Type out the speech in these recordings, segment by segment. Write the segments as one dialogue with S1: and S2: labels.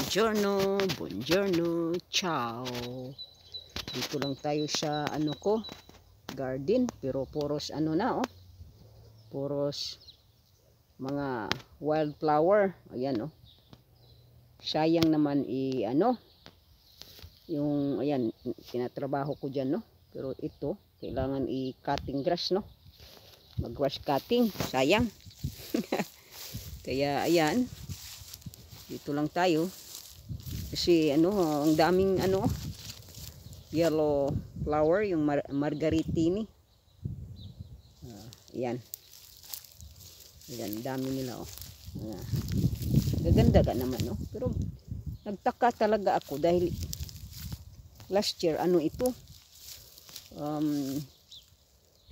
S1: Buongiorno, buongiorno, ciao. Dito lang tayo sa garden, pero puros na puros mga wildflower. Ayan Sayang naman yung ayan tinatrabaho ko diyan Pero ito kailangan i-cutting grass mag-grass cutting, sayang. Kaya ayan, dito lang tayo kasi ang daming yellow flower, yung margaritini. Ayan, dami nila gaganda ka naman pero nagtaka talaga ako dahil last year ito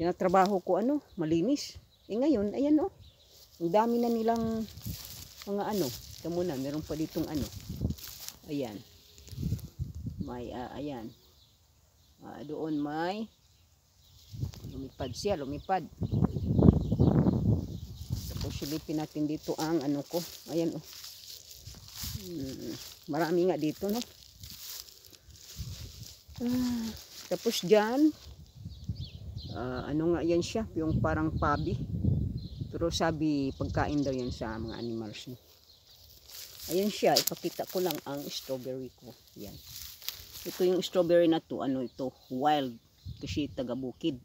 S1: tinatrabaho ko malinis, ngayon ayan ang dami na nilang mga ito muna, meron pa ditong ayan, may ayan, doon may lumipad siya, tapos silipin natin dito ang ko, ayan marami nga dito tapos dyan nga yan siya, yung parang pabi, pero sabi pagkain daw yan sa mga animals ayan siya, ipakita ko lang ang strawberry ko. Yan, ito yung strawberry na to, ito wild kasi taga bukid.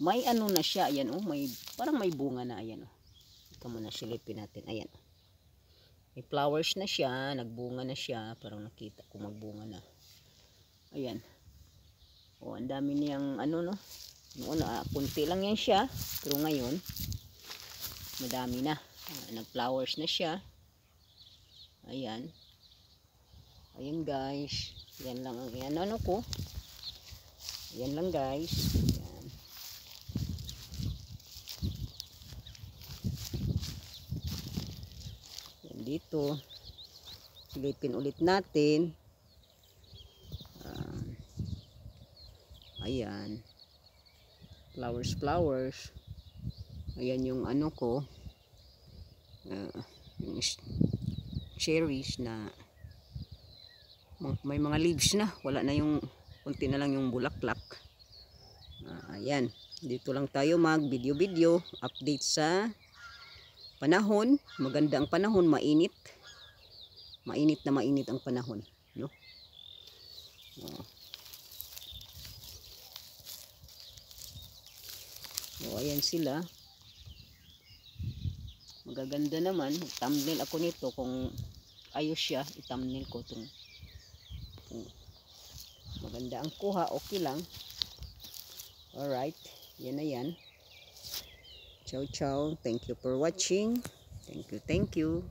S1: May na siya, ayan may parang may bunga na, ayan ito muna silipin natin, ayan may flowers na siya, nagbunga na siya, parang nakita ko magbunga na, ayan ang dami niyang noon kunti lang yan siya, pero ngayon madami na, nag-flowers na siya. Ayan guys, yan lang ang ko, yan lang guys, yan dito silipin ulit natin. Ayan, flowers, ayan yung ko, yung cherries na may mga leaves na, wala na, yung kunti na lang yung bulaklak. Ayan, dito lang tayo mag video update sa panahon. Maganda ang panahon, mainit na mainit ang panahon ayan sila, magaganda naman. Thumbnail ako nito, kung ayos siya i-thumbnail ko kung maganda ang kuha, okay lang. Alright, yan na yan. Ciao ciao, thank you for watching, thank you.